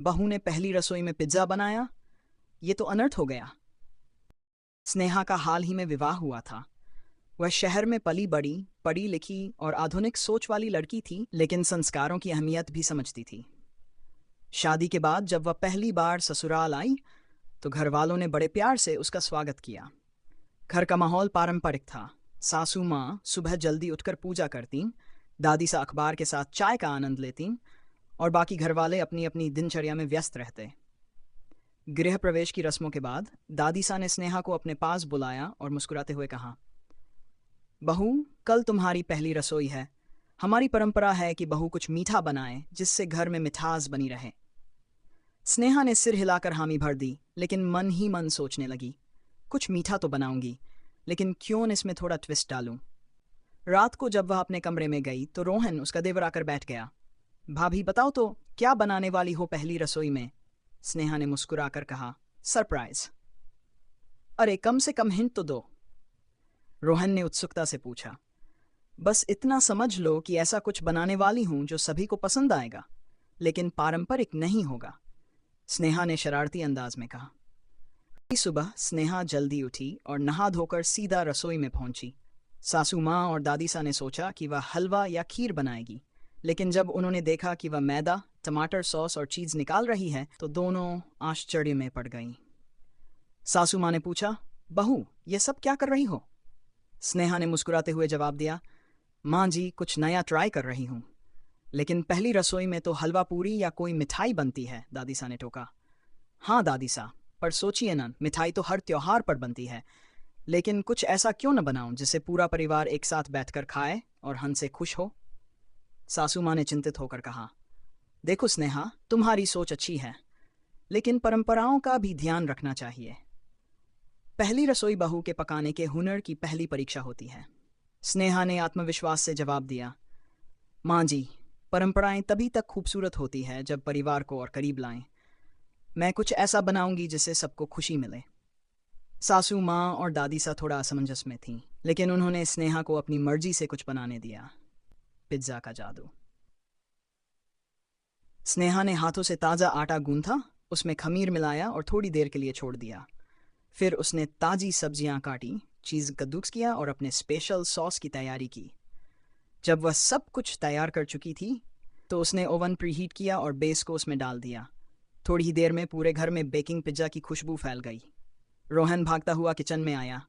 बहू ने पहली रसोई में पिज्जा बनाया। ये तो अनर्थ हो गया। स्नेहा का हाल ही में विवाह हुआ था। वह शहर में पली बड़ी, पढ़ी लिखी और आधुनिक सोच वाली लड़की थी, लेकिन संस्कारों की अहमियत भी समझती थी। शादी के बाद जब वह पहली बार ससुराल आई तो घर वालों ने बड़े प्यार से उसका स्वागत किया। घर का माहौल पारंपरिक था। सासू माँ सुबह जल्दी उठकर पूजा करती, दादी सा अखबार के साथ चाय का आनंद लेती और बाकी घर वाले अपनी अपनी दिनचर्या में व्यस्त रहते। गृह प्रवेश की रस्मों के बाद दादी सा ने स्नेहा को अपने पास बुलाया और मुस्कुराते हुए कहा, बहू, कल तुम्हारी पहली रसोई है। हमारी परंपरा है कि बहू कुछ मीठा बनाए जिससे घर में मिठास बनी रहे। स्नेहा ने सिर हिलाकर हामी भर दी, लेकिन मन ही मन सोचने लगी, कुछ मीठा तो बनाऊंगी, लेकिन क्यों न इसमें थोड़ा ट्विस्ट डालूं। रात को जब वह अपने कमरे में गई तो रोहन उसका देवर आकर बैठ गया। भाभी बताओ तो, क्या बनाने वाली हो पहली रसोई में? स्नेहा ने मुस्कुराकर कहा, सरप्राइज। अरे कम से कम हिंट तो दो, रोहन ने उत्सुकता से पूछा। बस इतना समझ लो कि ऐसा कुछ बनाने वाली हूं जो सभी को पसंद आएगा, लेकिन पारंपरिक नहीं होगा, स्नेहा ने शरारती अंदाज में कहा। सुबह स्नेहा जल्दी उठी और नहा धोकर सीधा रसोई में पहुंची। सासू माँ और दादी सा ने सोचा कि वह हलवा या खीर बनाएगी, लेकिन जब उन्होंने देखा कि वह मैदा, टमाटर सॉस और चीज निकाल रही है तो दोनों आश्चर्य में पड़ गईं। सासू माँ ने पूछा, बहू ये सब क्या कर रही हो? स्नेहा ने मुस्कुराते हुए जवाब दिया, माँ जी कुछ नया ट्राई कर रही हूँ। लेकिन पहली रसोई में तो हलवा पूरी या कोई मिठाई बनती है, दादी सा ने टोका। हाँ दादी सा, पर सोचिए ना, मिठाई तो हर त्योहार पर बनती है, लेकिन कुछ ऐसा क्यों न बनाऊं जिससे पूरा परिवार एक साथ बैठकर खाए और हंसे खुश हो? सासू माँ ने चिंतित होकर कहा, देखो स्नेहा, तुम्हारी सोच अच्छी है, लेकिन परंपराओं का भी ध्यान रखना चाहिए। पहली रसोई बहू के पकाने के हुनर की पहली परीक्षा होती है। स्नेहा ने आत्मविश्वास से जवाब दिया, माँ जी, परंपराएं तभी तक खूबसूरत होती है जब परिवार को और करीब लाएं। मैं कुछ ऐसा बनाऊंगी जिससे सबको खुशी मिले। सासू माँ और दादी सा थोड़ा असमंजस में थीं, लेकिन उन्होंने स्नेहा को अपनी मर्जी से कुछ बनाने दिया। पिज्जा का जादू। स्नेहा ने हाथों से ताज़ा आटा गूंथा, उसमें खमीर मिलाया और थोड़ी देर के लिए छोड़ दिया। फिर उसने ताज़ी सब्जियां काटी, चीज़ कद्दूकस किया और अपने स्पेशल सॉस की तैयारी की। जब वह सब कुछ तैयार कर चुकी थी तो उसने ओवन प्रीहीट किया और बेस को उसमें डाल दिया। थोड़ी ही देर में पूरे घर में बेकिंग पिज्जा की खुशबू फैल गई। रोहन भागता हुआ किचन में आया,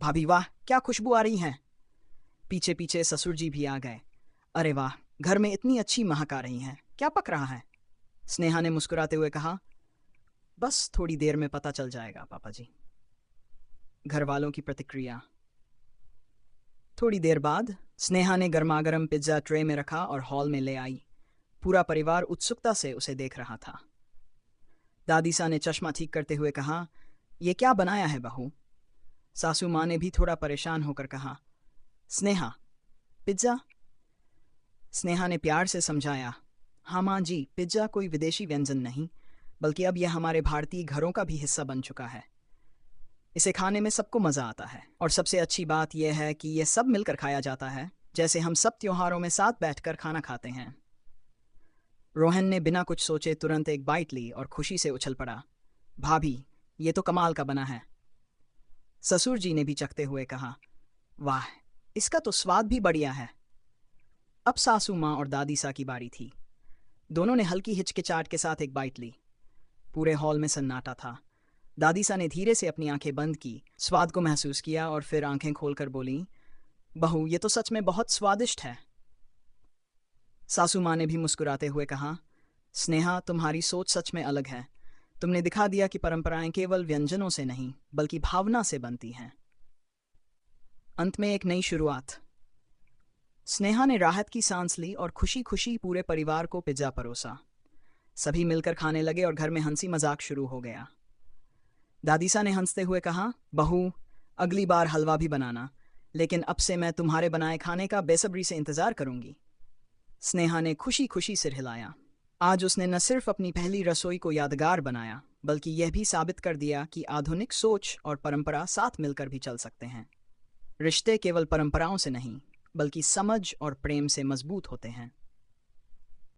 भाभी वाह, क्या खुशबू आ रही है। पीछे पीछे ससुर जी भी आ गए। अरे वाह, घर में इतनी अच्छी महक आ रही है, क्या पक रहा है? स्नेहा ने मुस्कुराते हुए कहा, बस थोड़ी देर में पता चल जाएगा पापा जी। घर वालों की प्रतिक्रिया। थोड़ी देर बाद स्नेहा ने गर्मागर्म पिज्जा ट्रे में रखा और हॉल में ले आई। पूरा परिवार उत्सुकता से उसे देख रहा था। दादी सा ने चश्मा ठीक करते हुए कहा, ये क्या बनाया है बहू? सासू माँ ने भी थोड़ा परेशान होकर कहा, स्नेहा, पिज्जा। स्नेहा ने प्यार से समझाया, हाँ माँ जी, पिज्जा कोई विदेशी व्यंजन नहीं, बल्कि अब यह हमारे भारतीय घरों का भी हिस्सा बन चुका है। इसे खाने में सबको मज़ा आता है और सबसे अच्छी बात यह है कि यह सब मिलकर खाया जाता है, जैसे हम सब त्योहारों में साथ बैठकर खाना खाते हैं। रोहन ने बिना कुछ सोचे तुरंत एक बाइट ली और खुशी से उछल पड़ा, भाभी ये तो कमाल का बना है। ससुर जी ने भी चखते हुए कहा, वाह, इसका तो स्वाद भी बढ़िया है। अब सासू माँ और दादी सा की बारी थी। दोनों ने हल्की हिचकिचाहट के साथ एक बाइट ली। पूरे हॉल में सन्नाटा था। दादी सा ने धीरे से अपनी आंखें बंद की, स्वाद को महसूस किया और फिर आंखें खोलकर बोली, बहू ये तो सच में बहुत स्वादिष्ट है। सासू माँ ने भी मुस्कुराते हुए कहा, स्नेहा, तुम्हारी सोच सच में अलग है। तुमने दिखा दिया कि परंपराएं केवल व्यंजनों से नहीं बल्कि भावना से बनती हैं। अंत में एक नई शुरुआत। स्नेहा ने राहत की सांस ली और खुशी खुशी पूरे परिवार को पिज्जा परोसा। सभी मिलकर खाने लगे और घर में हंसी मजाक शुरू हो गया। दादी सा ने हंसते हुए कहा, बहू अगली बार हलवा भी बनाना, लेकिन अब से मैं तुम्हारे बनाए खाने का बेसब्री से इंतजार करूंगी। स्नेहा ने खुशी खुशी सिर हिलाया। आज उसने न सिर्फ अपनी पहली रसोई को यादगार बनाया, बल्कि यह भी साबित कर दिया कि आधुनिक सोच और परंपरा साथ मिलकर भी चल सकते हैं। रिश्ते केवल परंपराओं से नहीं, बल्कि समझ और प्रेम से मजबूत होते हैं।